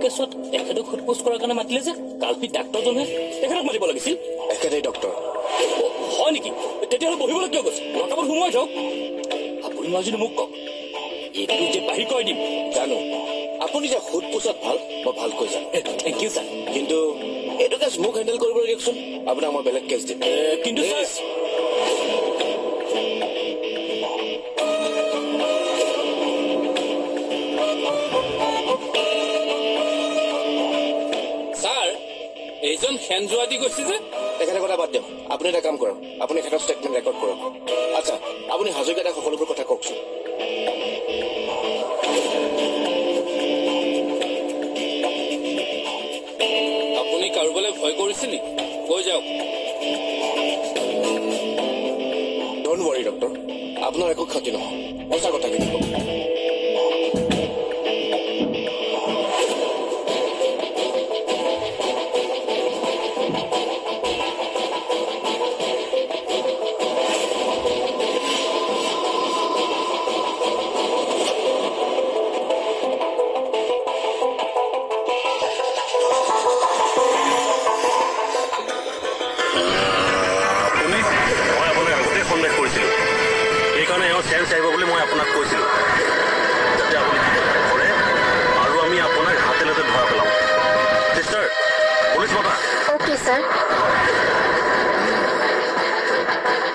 কেছত এখেতক সোধপোছ কৰাৰ কাৰণে মাতিলে যে কালপিত ডাক্তৰজনে তেখেতক মাতিব লাগিছিল। একেটাই ডক্টৰ হয় নেকি? তেতিয়াহ'লে বহিবলৈ কিয় গৈছে? লকাপত সোমোৱাই থওক। আপুনি মাজুলি মোক কওক, এইটো যে বাহিৰ কৰি দিম। জানো আপুনি যে সোধপোছত ভাল, মই ভালকৈ জানো। Thank you sir. কিন্তু এইটো কেছ মোক হেণ্ডেল কৰিবলৈ দিয়কচোন, আপোনাক মই বেলেগ কেছ দিম। কিন্তু ছাৰ এইজন হেন যোৱা দি গৈছে যে তেখেতে কথা বাদ দিয়ক, আপুনি এটা কাম কৰক, আপুনি এখেতৰ ষ্টেটমেণ্ট ৰেকৰ্ড কৰক। আচ্ছা আপুনি হাজৰিকাদাক সকলোবোৰ কথা কওকচোন। আপুনি কাৰোবালৈ ভয় কৰিছে নেকি? কৈ যাওক। ডোন্ট ৱৰি ডক্টৰ, আপোনাৰ একো ক্ষতি নহয়, সঁচা কথাখিনি কওক।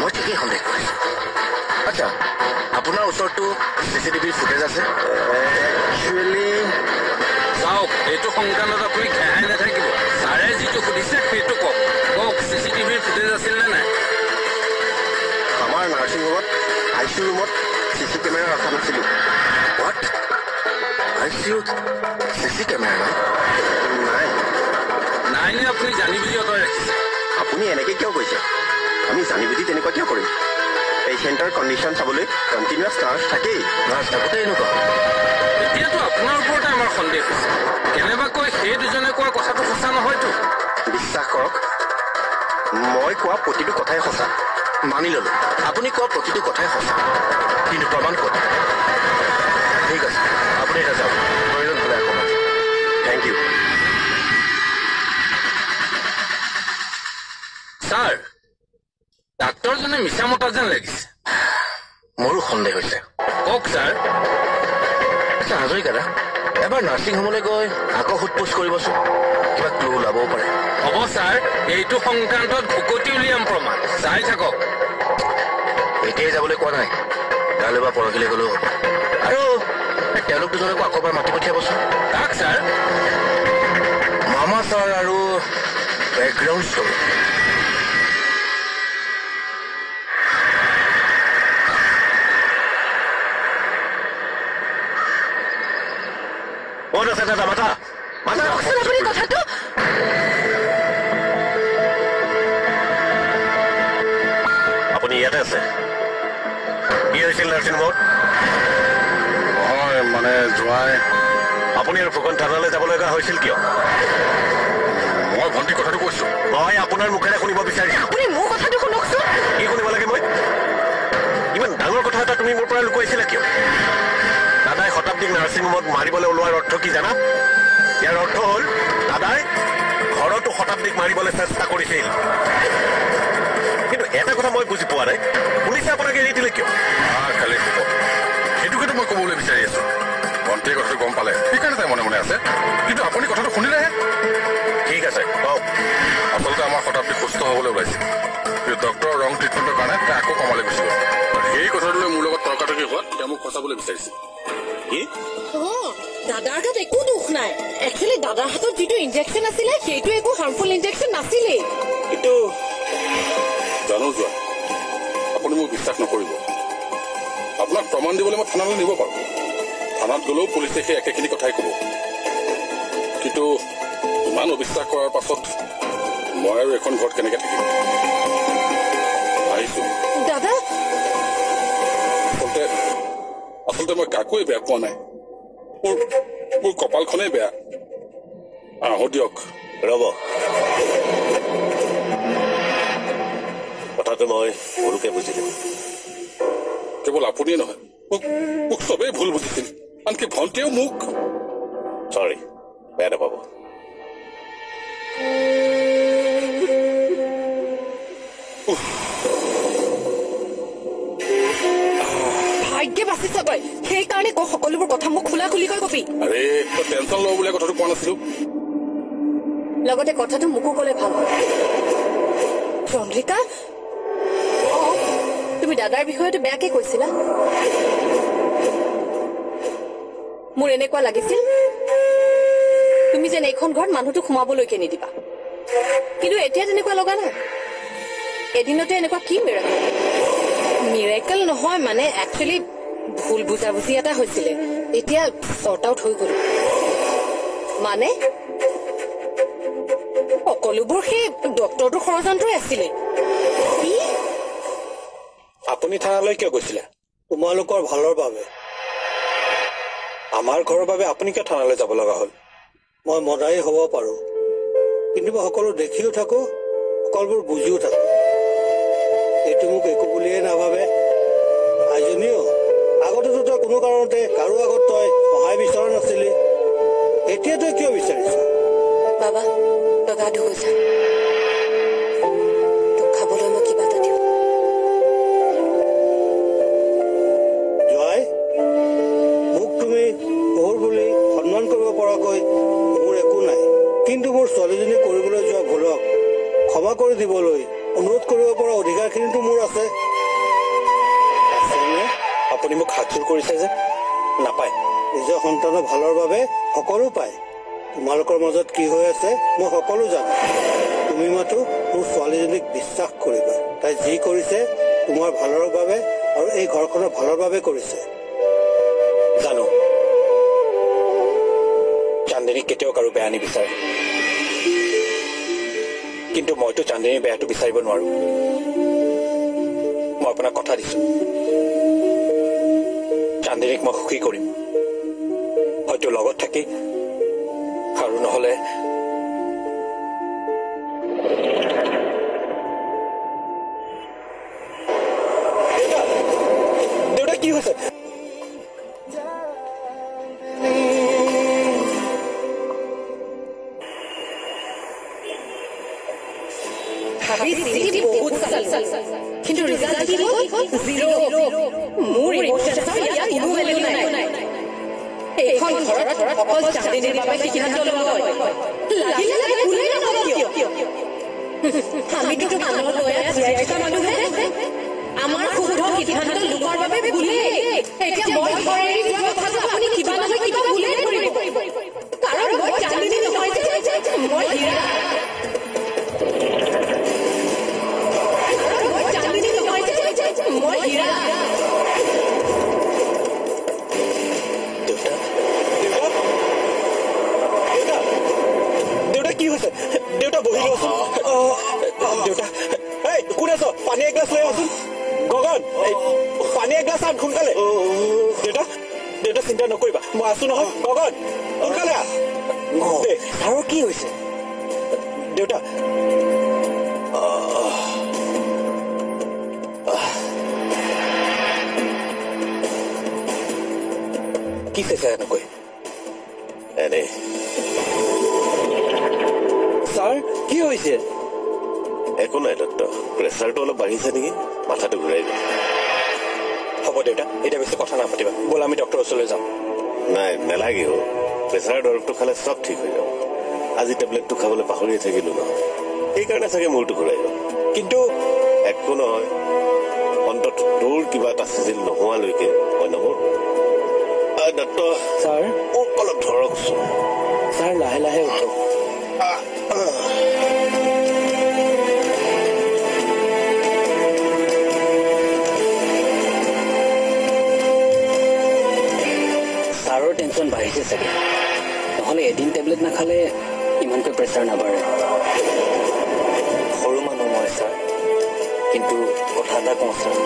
মই ঠিকেই সন্দেহ কৰিছো। আচ্ছা আপোনাৰ ওচৰতো চিচিটিভিৰ ফুটেজ আছে? একচুৱেলি চাওক, এইটো সংক্ৰান্তত আপুনি ঘেহাই নাথাকিব। ছাৰে যিটো সুধিছে সেইটো কওক। কওক, চিচিটিভিৰ ফুটেজ আছিল নে নাই? আমাৰ নাৰ্ছিং হোমত ICU ৰুমত চিচি কেমেৰা ৰখা নাছিলো। হোৱাট? ICUত চিচি কেমেৰা নাই? নাই নে আপুনি জানি বুজি অঁতৰাই ৰাখিছে? আপুনি এনেকে কিয় কৈছে? আমি জানি বুজি তেনেকুৱা কিয় কৰিম? পেচেণ্টৰ কণ্ডিশ্যন চাবলৈ কণ্টিনিউৱাছ নাৰ্ছ থাকেই, নাৰ্ছ থাকোঁতে এনেকুৱা। এতিয়াতো আপোনাৰ ওপৰতে আমাৰ সন্দেহ হৈছে। কেনেবাকৈ সেই দুজনে কোৱা কথাটো সঁচা নহয়তো? বিশ্বাস কৰক, মই কোৱা প্ৰতিটো কথাই সঁচা। মানি ললো আপুনি কোৱা প্ৰতিটো কথাই সঁচা, কিন্তু প্ৰমাণ ক'ত? ঠিক আছে আপুনি এটা যাওক, প্ৰয়োজন হ'লে আকৌ মাতিম। Thank you. ছাৰ, ডাক্তৰজনে মিছা মতা যেন লাগিছে। মোৰো সন্দেহ হৈছে। কওক ছাৰ। আচ্ছা হাজৰিকাদা, এবাৰ নাৰ্ছিং হোমলৈ গৈ আকৌ সোধপোছ কৰিবচোন, কিবা ক্লু ওলাবও পাৰে। হ'ব ছাৰ, এইটো সংক্ৰান্তত ভুকতি উলিয়াম প্ৰমাণ। চাই থাকক। এতিয়াই যাবলৈ কোৱা নাই, কাইলৈ বা পৰহিলৈ গ'লেও হ'ব। আৰু তেওঁলোক দুজনকো আকৌ এবাৰ মাতি পঠিয়াবচোন। কাক ছাৰ? মামা ছাৰ আৰু বেকগ্ৰাউণ্ড ষ্টৰী। ক'ত আছে দাদা? মাতা মাতা আপুনি কথাটো। আপুনি ইয়াতে আছে? কি হৈছিল নাৰ্ছিং হোমত? হয় মানে যোৱাই আপুনি আৰু ফুকন থানালৈ যাব লগা হৈছিল কিয়? মই ভণ্টি কথাটো কৈছো। মই আপোনাৰ মুখেৰে শুনিব বিচাৰিছো। আপুনি মোৰ কথাটো শুনকচোন। কি শুনিব লাগে মই? ইমান ডাঙৰ কথা এটা তুমি মোৰ পৰা লুকুৱাইছিলা কিয়? দাদাই শতাব্দীক নাৰ্ছিং হোমত মাৰিবলৈ ওলোৱাৰ অৰ্থ কি জানা? ইয়াৰ অৰ্থ হ'ল দাদাই ঘৰতো শতাব্দীক মাৰিবলৈ চেষ্টা কৰিছিল। কিন্তু এটা কথা মই বুজি পোৱা নাই, পুলিচে আপোনাক এৰি দিলে কিয়? খালি সেইটোকেতো মই ক'বলৈ বিচাৰি আছো। ভণ্টিয়ে কথাটো গম পালে সেইকাৰণে তাই মনে মনে আছে, কিন্তু আপুনি কথাটো শুনিলেহে। ঠিক আছে কওক। আচলতে আমাৰ শতাব্দী সুস্থ হ'বলৈ ওলাইছিল, কিন্তু ডক্টৰৰ ৰং ট্ৰিটমেণ্টৰ কাৰণে তাই আকৌ কমালৈ গুচি গ'ল। সেই কথাটো লৈ মোৰ লগত তৰ্কাতৰ্কি হোৱাত তেওঁ মোক ফচাবলৈ বিচাৰিছে। কি? দাদাৰ তাত একো দুখ নাই। একচুৱেলি দাদাৰ হাতত যিটো ইনজেকশ্যন আছিলে সেইটো একো হাৰ্মফুল ইনজেকশ্যন নাছিলেই। কিন্তু জানো যোৱা, আপুনি মোক বিশ্বাস নকৰিব। আপোনাক প্ৰমাণ দিবলৈ মই থানালৈ নিব পাৰোঁ। থানাত গ'লেও পুলিচে সেই একেখিনি কথাই ক'ব। কিন্তু ইমান অবিশ্বাস কৰাৰ পাছত মই আৰু এখন ঘৰত কেনেকৈ থাকিম? আহিছো। দাদা আচলতে মই কাকোৱে বেয়া পোৱা নাই। মোৰ কপালখনেই বেয়া। আহো দিয়ক। ৰ'ব, কথাটো মই সৰুকে বুজিলো। কেৱল আপুনিয়ে নহয়, মোক চবেই ভুল বুজিছিল, আনকি ভণ্টিয়েও মোক। চৰি, বেয়া নাপাব। ভাগ্যে বাচিছ তই, সেইকাৰণে ক সকলোবোৰ কথা মোক খোলা খুলিকৈ কবি। আৰে তই টেনশ্যন লওঁ বুলি কথাটো কোৱা নাছিলো। লগতে কথাটো মোকো কলে ভাল হয়। চন্দ্ৰিকা, তুমি দাদাৰ বিষয়টো বেয়াকে কৈছিলা। মোৰ এনেকুৱা লাগিছিল তুমি যেন এইখন ঘৰত মানুহটো সোমাবলৈকে নিদিবা, কিন্তু এতিয়া তেনেকুৱা লগা নাই। এদিনতে এনেকুৱা কি মিৰাকেল? মিৰাকেল নহয়, মানে একচুৱেলি ভুল বুজাবুজি এটা হৈছিলে, এতিয়া চৰ্ট আউট হৈ গল। মানে সকলোবোৰ সেই ডক্টৰটোৰ ষড়যন্ত্ৰই আছিলে। আপুনি থানালৈ কিয় গৈছিলে? তোমালোকৰ ভালৰ বাবে। আমাৰ ঘৰৰ বাবে আপুনি কিয় থানালৈ যাব লগা হ'ল? মই মদাহী হ'ব পাৰো, কিন্তু মই সকলো দেখিও থাকো, সকলোবোৰ বুজিও থাকো। এইটো মোক একো বুলিয়ে নাভাবে। আইজনীও আগতেতো তই কোনো কাৰণতে কাৰো আগত তই সহায় বিচৰা নাছিলি, এতিয়া তই কিয় বিচাৰিছ? বাবা, তই গা ধুই যা, তোক খাবলৈ মই কিবা এটা দিওঁ। জয়, মোক তুমি শহুৰ বুলি সন্মান কৰিব পৰাকৈ মোৰ একো নাই, কিন্তু মোৰ ছোৱালীজনী কৰিবলৈ যোৱা ভুলক ক্ষমা কৰি দিবলৈ অনুৰোধ কৰিব পৰা অধিকাৰখিনিতো মোৰ আছে। আপুনি মোক হাতযোৰ কৰিছে যে? নাপায়। নিজৰ সন্তানৰ ভালৰ বাবে সকলো পায়। তোমালোকৰ মাজত কি হৈ আছে মই সকলো জানো। তুমি মাথো মোৰ ছোৱালীজনীক বিশ্বাস কৰিবা। তাই যি কৰিছে তোমাৰ ভালৰ বাবে আৰু এই ঘৰখনৰ ভালৰ বাবে কৰিছে। জানো চান্দিনী কেতিয়াও কাৰো বেয়া নিবিচাৰে, কিন্তু মইতো চান্দিনীৰ বেয়াটো বিচাৰিব নোৱাৰো। মই আপোনাক কথা দিছো, চান্দিনীক মই সুখী কৰিম, হয়তো লগত থাকি, আৰু নহলে দেউতা কি হৈছে? কিন্তু ৰিজাল্ট কি হ'ল? 0। মোৰ ইমোচন কোনো ভেলিউ নাই। এইখন ঘৰত অকল চান্দিনীৰ বাবে সিদ্ধান্ত লোৱা হয়। লাগিলে ভুলেই নহওক কিয়, আমিতো কাণৰ দয়া জীয়াই থকা মানুহে। আমাৰ শুদ্ধ সিদ্ধান্ত লোকৰ বাবে ভুলেই। এতিয়া মই ঘৰ এৰি যোৱা কথাটো আপুনি কিবা নহয় কিবা ভুলেই ধৰিব, কাৰণ মই চান্দিনী নহয় যে, মই হীৰা। দেউতা কি হৈছে? দেউতা বহি লোৱাচোন। দেউতা কোন আছ? পানী এগিলাচ লৈ আহচোন। গগন, পানী এগিলাচ আন সোনকালে। দেউতা দেউতা চিন্তা নকৰিবা, মই আছো নহয়। গগন সোনকালে আহ। আৰু কি হৈছে? দেউতা কি চাইছে এনেকৈ? এনে ছাৰ কি হৈছে? একো নাই ডক্টৰ, প্ৰেচাৰটো অলপ বাঢ়িছে নেকি, মাথাটো ঘূৰাই গ'ল। হ'ব দেউতা, এতিয়া বেছি কথা নাপাতিবা, ব'ল আমি ডক্টৰৰ ওচৰলৈ যাম। নাই নেলাগে অ', প্ৰেচাৰৰ দৰৱটো খালে চব ঠিক হৈ যাব। আজি টেবলেটটো খাবলৈ পাহৰিয়ে থাকিলো নহয়, সেইকাৰণে চাগে মূৰটো ঘূৰাই গ'ল। কিন্তু একো নহয়, অন্তত তোৰ কিবা এটা চিজিল নোহোৱালৈকে মই নমৰো। ডক্টৰ ছাৰ মোক অলপ ধৰকচোন। ছাৰ লাহে লাহে উঠক। ছাৰৰ টেনশ্যন বাঢ়িছে চাগে, নহ'লে এদিন টেবলেট নাখালে ইমানকৈ প্ৰেছাৰ নাবাঢ়ে। সৰু মানুহ মই ছাৰ, কিন্তু কথা এটা কওঁ ছাৰ,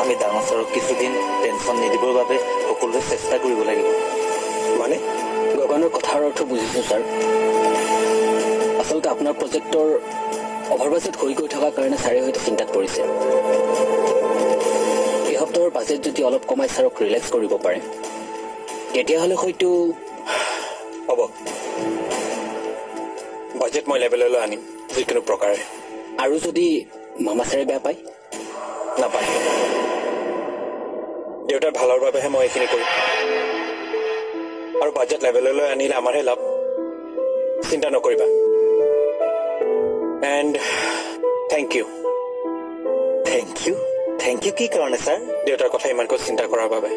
আমি ডাঙৰ ছাৰক কিছুদিন টেনশ্যন নিদিবৰ বাবে সকলোৱে চেষ্টা কৰিব লাগিব। মানে গগনৰ কথাৰ অৰ্থ বুজিছো ছাৰ। আচলতে আপোনাৰ প্ৰজেক্টৰ অভাৰ বাজেট হৈ গৈ থকাৰ কাৰণে ছাৰে হয়তো চিন্তাত পৰিছে। এই সপ্তাহৰ বাজেট যদি অলপ কমাই ছাৰক ৰিলেক্স কৰিব পাৰে, তেতিয়াহ'লে হয়তো হ'ব বাজেট মই লেভেললৈ আনিম যিকোনো প্ৰকাৰে আৰু যদি মামা ছাৰে বেয়া পায় নাপায় দেউতাৰ ভালৰ বাবেহে মই এইখিনি কৰিম আৰু বাজেট লেভেললৈ আনিলে আমাৰহে লাভ চিন্তা নকৰিবা এণ্ড থেংক ইউ কি কাৰণে ছাৰ দেউতাৰ কথা ইমানকৈ চিন্তা কৰাৰ বাবে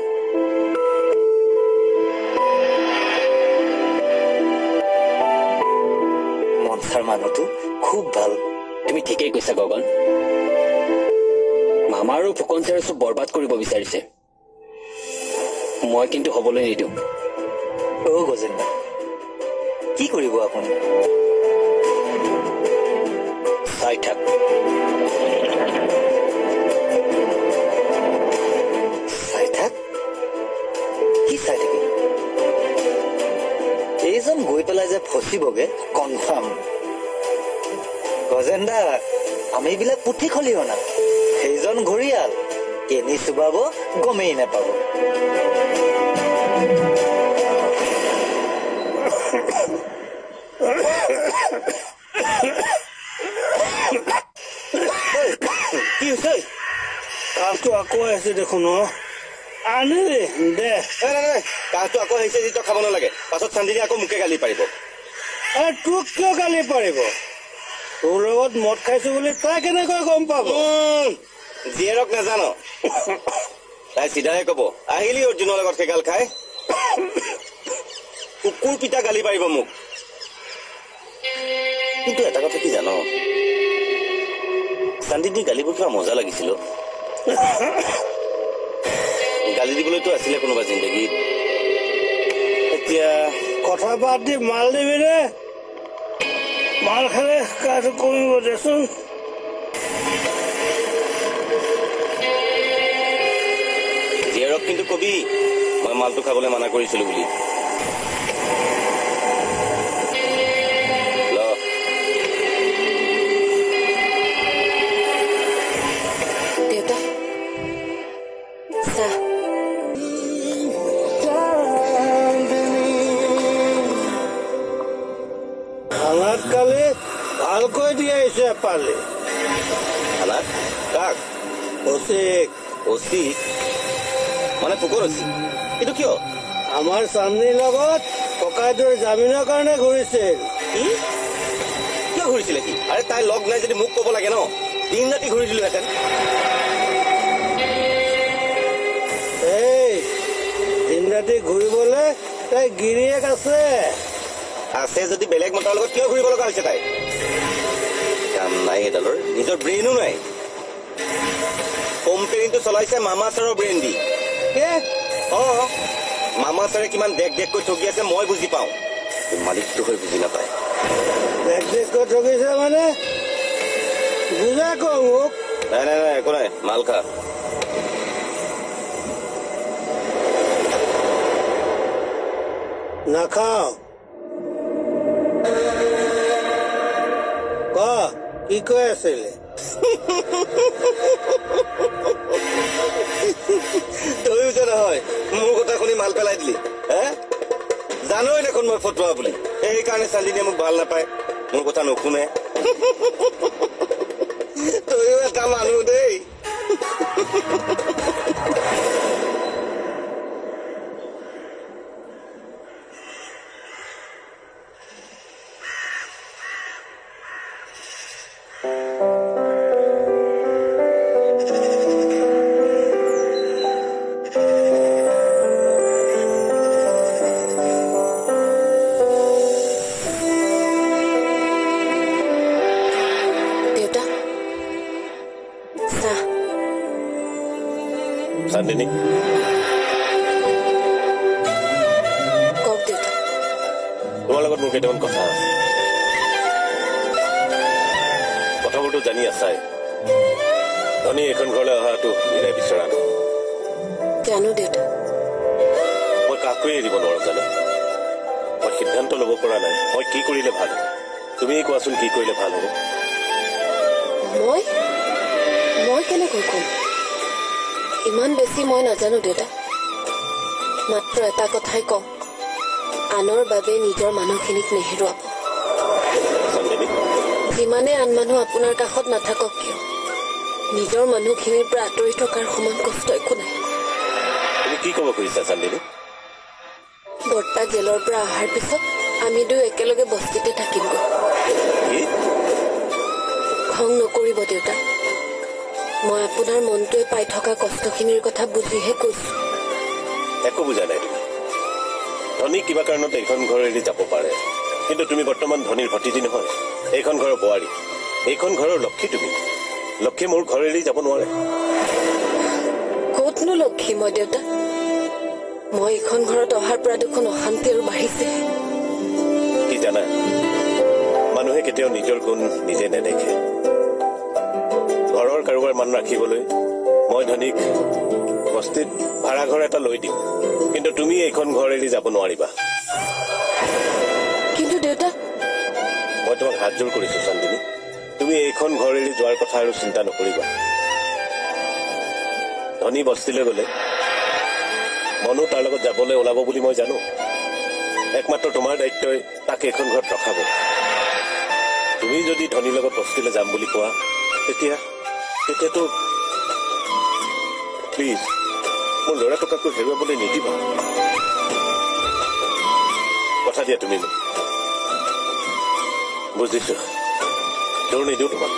মনছাৰ মানুহটো খুব ভাল তুমি ঠিকেই কৈছা গগন মামা আৰু ফুকন ছাৰে চব বৰবাদ কৰিব বিচাৰিছে মই কিন্তু হ'বলৈ নিদিওঁ গজেন্দ্ৰ কি কৰিব আপুনি চাই থাক কি চাই থাকিম এইজন গৈ পেলাই যে ফচিবগে কনফাৰ্ম গজেন্দ্ৰ আমি বিলাক পুঠি খলিহনা সেইজন ঘৰিয়াল কেনি চুবাব গমেই নাপাব কি হৈছে কাহটো আকৌ আহিছে দেখোন আনিলি দে কাহটো আকৌ আহিছে যিটো খাব নালাগে পাছত চান্দিনী আকৌ মোকে গালি পাৰিব তোক কিয় গালি পাৰিব তোৰ লগত মদ খাইছো বুলি তাই কেনেকৈ গম পাব জীয়েৰক নাজান তাই চিধাই কব আহিলি অৰ্জুনৰ লগত সেইগাল খাই কুকুৰ পিতা গালি পাৰিব মোক কিন্তু এটা কথা কি জান চান্দিনী গালিবোৰ কিবা মজা লাগিছিল গালি দিবলৈতো আছিলে কোনোবা জিন্দগীত এতিয়া কথা বাদ দি মাল দিবি ৰে মাল খালে কাহটো কমিব দেচোন জীয়েৰক কিন্তু কবি মই মালটো খাবলৈ মানা কৰিছিলো বুলি দেউতা চাহ খানাত কালি ভালকৈ দি আহিছে পালি খানাত কাক অচি মানে পুকৰ অচি এইটো কিয় আমাৰ চান্দীৰ লগত ককাইটোৰ জামিনৰ কাৰণে ঘূৰিছিল কিয় ঘূৰিছিলে কি আৰে তাই লগ নাই যদি মোক ক'ব লাগে ন দিন ৰাতি ঘূৰি দিলোহেঁতেন এই দিন ৰাতি ঘূৰিবলৈ তাই গিৰিয়েক আছে যদি বেলেগ মতাৰ লগত কিয় ঘূৰিব লগা হৈছে তাই কাম নাই এডালৰ নিজৰ ব্ৰেইনো নাই কোম্পেনীটো চলাইছে মামা ছাৰৰ ব্ৰেইন দি মামা ছাৰে কিমান দেখ কৈ ঠগি আছে মই বুজি পাওঁ মালিকটো হৈ বুজি নাপায় দেখ কৈ ঠগিছে মানে বুজা ক মোক নাই একো নাই মাল খা নাখাওঁ কি কৈ আছিলে তয়ো যে নহয় মোৰ কথা শুনি মাল পেলাই দিলি জানোই দেখোন মই ফটোৱা বুলি সেইকাৰণে চান্দিনীয়ে মোক ভাল নাপায় মোৰ কথা নুশুনে তয়ো এটা মানুহ দেই চান্দিনী কওক দেউতা তোমাৰ লগত মোৰ কেইটামান কথা আছে কথাবোৰতো জানি আছাই ধনী এইখন ঘৰলৈ অহাটো বিদায় বিচৰা ন জানো দেউতা মই কাকোৱে এৰিব নোৱাৰো জানো মই সিদ্ধান্ত ল'ব পৰা নাই মই কি কৰিলে ভাল হ'ব তুমি কোৱাচোন কি কৰিলে ভাল হ'ব মই কেনেকৈ কম ইমান বেছি মই নাজানো দেউতা মাত্ৰ এটা কথাই কওঁ আনৰ বাবে নিজৰ মানুহখিনিক নেহেৰুৱাব। চান্দিনী, যিমানে আন মানুহ আপোনাৰ কাষত নাথাকক কিয়, নিজৰ মানুহখিনিৰ পৰা আঁতৰি থকাৰ সমান কষ্ট একো নাই। তুমি কি ক'ব খুজিছা চান্দিনী? বৰ্তা জেলৰ পৰা অহাৰ পিছত আমি দুয়ো একেলগে বস্তিতে থাকিমগৈ। কি? খং নকৰিব দেউতা, মই আপোনাৰ মনটোৱে পাই থকা কষ্টখিনিৰ কথা বুজিহে কৈছো। একো বুজা নাই তুমি। ধনী কিবা কাৰণত এইখন ঘৰ এৰি যাব পাৰে, কিন্তু তুমি বৰ্তমান ধনীৰ ভতিজী নহয়, এইখন ঘৰৰ বোৱাৰী, এইখন ঘৰৰ লক্ষী। তুমি লক্ষী মোৰ ঘৰ এৰি যাব নোৱাৰে। ক'তনো লক্ষী মই দেউতা? মই এইখন ঘৰত অহাৰ পৰা দেখোন অশান্তি আৰু বাঢ়িছে। কি জানা, মানুহে কেতিয়াও নিজৰ গুণ নিজে নেদেখে। ঘৰৰ কাৰোবাৰ মান ৰাখিবলৈ মই ধনীক বস্তিত ভাড়াঘৰ এটা লৈ দিওঁ, কিন্তু তুমি এইখন ঘৰ এৰি যাব নোৱাৰিবা। কিন্তু দেউতা, মই তোমাক হাত জোৰ কৰিছো চান্দিনী, তুমি এইখন ঘৰ এৰি যোৱাৰ কথা আৰু চিন্তা নকৰিবা। ধনী বস্তিলৈ গলে মনো তাৰ লগত যাবলৈ ওলাব বুলি মই জানো। একমাত্ৰ তোমাৰ দায়িত্বই তাক এইখন ঘৰত ৰখাব। তুমি যদি ধনীৰ লগত বস্তিলৈ যাম বুলি কোৱা, তেতিয়াতো প্লিজ মোৰ ল'ৰাটোক আকৌ হেৰুৱাবলৈ নিদিবা। কথা দিয়া তুমি মোক। বুজিছো, জোৰ নিদিওঁ তোমাক,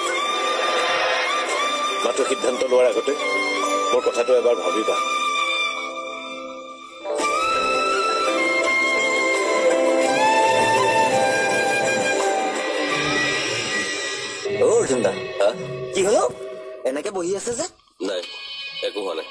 মাত্ৰ সিদ্ধান্ত লোৱাৰ আগতে মোৰ কথাটো এবাৰ ভাবিবা। অৰ্জুন দা, কি হলো এনেকে বহি আছে যে? নাই, একো হোৱা নাই।